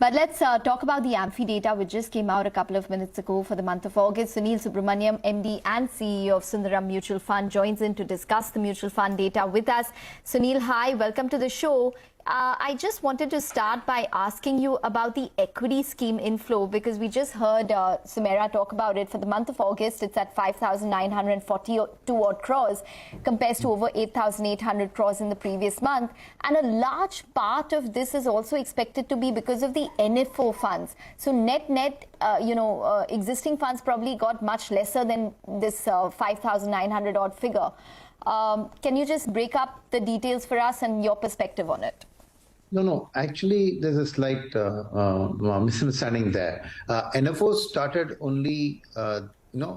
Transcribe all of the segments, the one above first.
But let's talk about the AMFI data, which just came out a couple of minutes ago for the month of August. Sunil Subramaniam, MD and CEO of Sundaram Mutual Fund, joins in to discuss the mutual fund data with us. Sunil, hi, welcome to the show. I just wanted to start by asking you about the equity scheme inflow, because we just heard Sumera talk about it. For the month of August, it's at 5,942 odd crores, compares to over 8,800 crores in the previous month. And a large part of this is also expected to be because of the NFO funds. So net, existing funds probably got much lesser than this 5,900 odd figure. Can you just break up the details for us and your perspective on it? No. Actually, there's a slight misunderstanding there. NFO started only,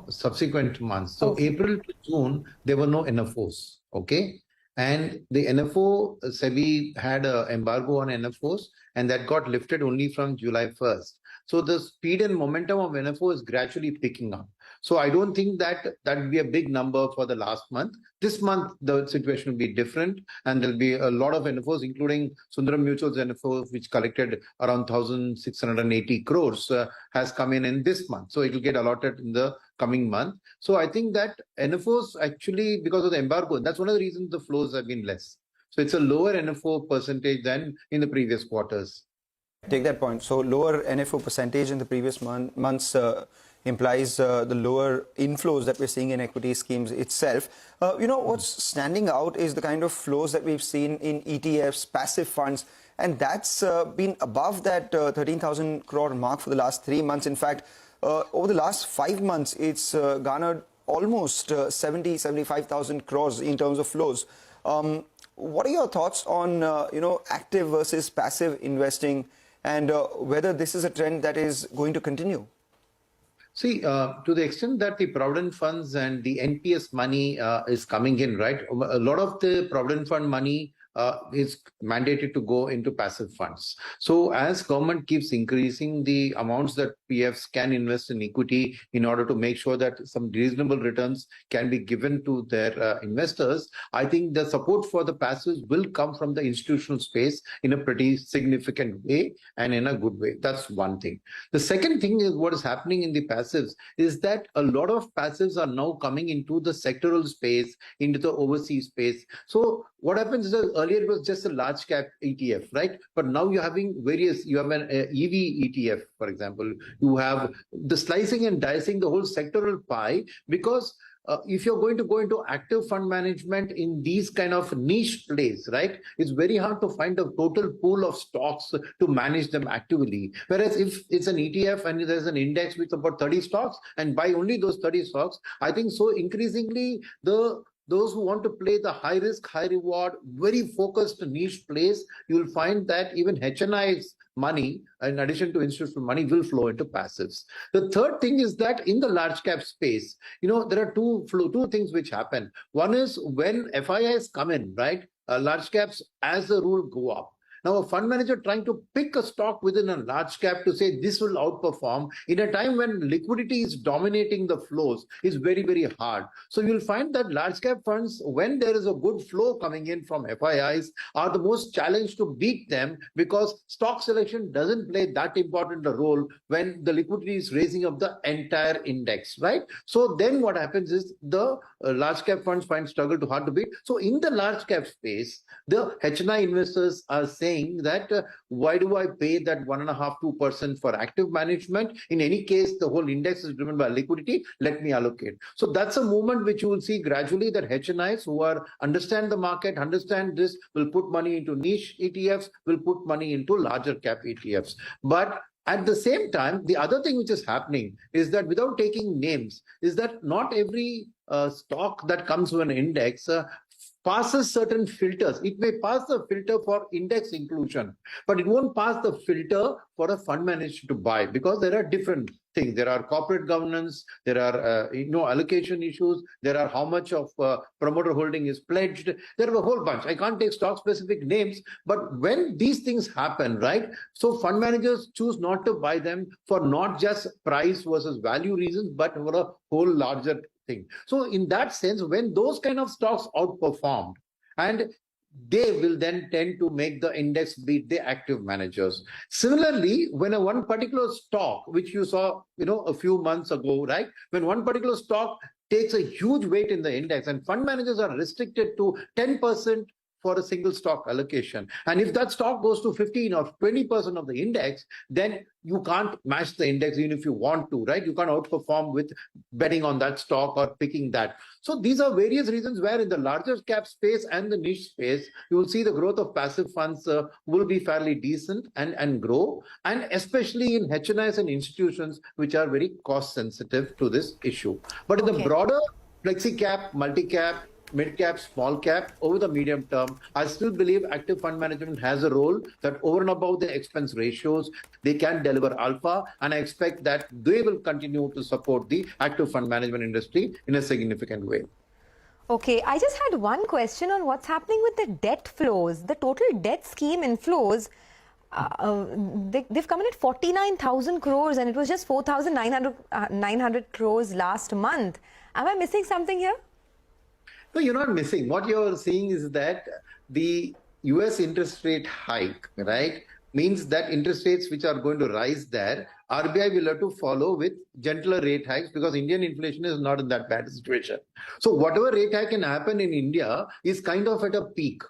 subsequent months. So April to June, there were no NFOs. Okay. And the NFO, SEBI had an embargo on NFOs, and that got lifted only from July 1st. So the speed and momentum of NFO is gradually picking up. So I don't think that will be a big number for the last month. This month, the situation will be different, and there'll be a lot of NFOs, including Sundaram Mutual's NFO, which collected around 1,680 crores, has come in this month. So it will get allotted in the coming month. So I think that NFOs actually, because of the embargo, that's one of the reasons the flows have been less. So it's a lower NFO percentage than in the previous quarters. Take that point. So lower NFO percentage in the previous months implies the lower inflows that we're seeing in equity schemes itself. What's standing out is the kind of flows that we've seen in ETFs, passive funds, and that's been above that 13,000 crore mark for the last 3 months. In fact, over the last 5 months, it's garnered almost 75,000 crores in terms of flows. What are your thoughts on active versus passive investing, and whether this is a trend that is going to continue? See, to the extent that the provident funds and the NPS money is coming in, right? A lot of the provident fund money is mandated to go into passive funds. So as government keeps increasing the amounts that PFs can invest in equity in order to make sure that some reasonable returns can be given to their investors, I think the support for the passives will come from the institutional space in a pretty significant way and in a good way. That's one thing. The second thing is what is happening in the passives is that a lot of passives are now coming into the sectoral space, into the overseas space. So what happens is that earlier it was just a large cap ETF, right? But now you're having you have an EV ETF, for example. You have the slicing and dicing the whole sectoral pie, because if you're going to go into active fund management in these kind of niche plays, right, it's very hard to find a total pool of stocks to manage them actively. Whereas if it's an ETF and there's an index with about 30 stocks and buy only those 30 stocks, I think so increasingly those who want to play the high risk, high reward, very focused niche plays, you will find that even HNI's money, in addition to institutional money, will flow into passives. The third thing is that in the large cap space, there are two things which happen. One is when FIIs come in, right? Large caps, as a rule, go up. Now, a fund manager trying to pick a stock within a large cap to say this will outperform in a time when liquidity is dominating the flows is very, very hard. So you'll find that large cap funds, when there is a good flow coming in from FIIs, are the most challenged to beat them, because stock selection doesn't play that important a role when the liquidity is raising up the entire index, right? So then what happens is the large cap funds find struggle to hard to beat. So in the large cap space, the HNI investors are saying that why do I pay that 1.5–2% for active management? In any case, the whole index is driven by liquidity. Let me allocate. So that's a movement which you will see gradually, that HNIs who understand the market, understand this, will put money into niche ETFs, will put money into larger cap ETFs. But at the same time, the other thing which is happening is that, without taking names, is that not every stock that comes to an index passes certain filters. It may pass the filter for index inclusion, but it won't pass the filter for a fund manager to buy, because there are different things. There are corporate governance, there are allocation issues, there are how much of promoter holding is pledged. There are a whole bunch. I can't take stock specific names, but when these things happen, right, so fund managers choose not to buy them for not just price versus value reasons, but for a whole larger thing. So in that sense, when those kind of stocks outperformed, and they will then tend to make the index beat the active managers. Similarly, when one particular stock, which you saw, a few months ago, right? When one particular stock takes a huge weight in the index and fund managers are restricted to 10% for a single stock allocation. And if that stock goes to 15 or 20% of the index, then you can't match the index even if you want to, right? You can't outperform with betting on that stock or picking that. So these are various reasons where in the larger cap space and the niche space, you will see the growth of passive funds will be fairly decent and grow, and especially in HNIs and institutions which are very cost sensitive to this issue. But in the broader flexi cap, multi cap, mid-cap, small-cap, over the medium term, I still believe active fund management has a role that over and above the expense ratios, they can deliver alpha, and I expect that they will continue to support the active fund management industry in a significant way. Okay, I just had one question on what's happening with the debt flows. The total debt scheme inflows, they've come in at 49,000 crores and it was just 4,900 crores last month. Am I missing something here? No, you're not missing. What you're seeing is that the US interest rate hike, right, means that interest rates which are going to rise there, RBI will have to follow with gentler rate hikes because Indian inflation is not in that bad situation. So whatever rate hike can happen in India is kind of at a peak.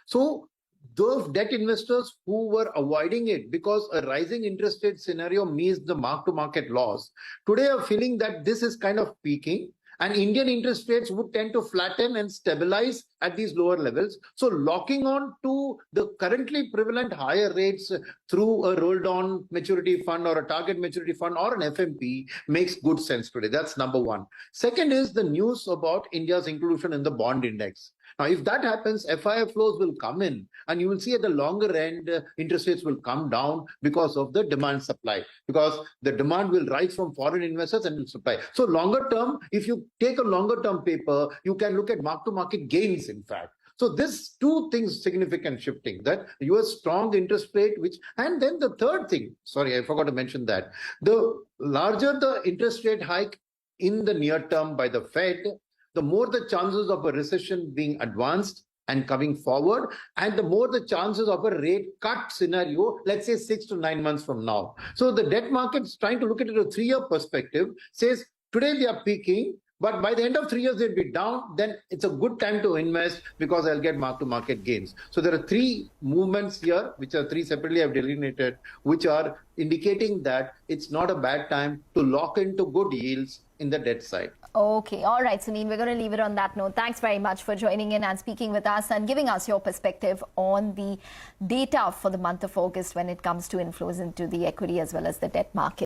So those debt investors who were avoiding it because a rising interest rate scenario means the mark-to-market loss, today are feeling that this is kind of peaking. And Indian interest rates would tend to flatten and stabilize at these lower levels. So locking on to the currently prevalent higher rates through a rolled on maturity fund or a target maturity fund or an FMP makes good sense today. That's number one. Second is the news about India's inclusion in the bond index. Now, if that happens, FII flows will come in and you will see at the longer end, interest rates will come down because of the demand supply, because the demand will rise from foreign investors and will supply. So longer term, if you take a longer term paper, you can look at mark-to-market gains, in fact. So this two things significant shifting, that US strong interest rate, and then the third thing, sorry, I forgot to mention that. The larger the interest rate hike in the near term by the Fed, the more the chances of a recession being advanced and coming forward, and the more the chances of a rate cut scenario, let's say 6 to 9 months from now. So the debt market's trying to look at it a 3-year perspective, says today they are peaking, but by the end of 3 years they'll be down, then it's a good time to invest because I'll get mark-to-market gains. So there are 3 movements here, which are 3 separately I've delineated, which are indicating that it's not a bad time to lock into good yields in the debt side. Okay. All right, Sunil, we're going to leave it on that note. Thanks very much for joining in and speaking with us and giving us your perspective on the data for the month of August when it comes to inflows into the equity as well as the debt market.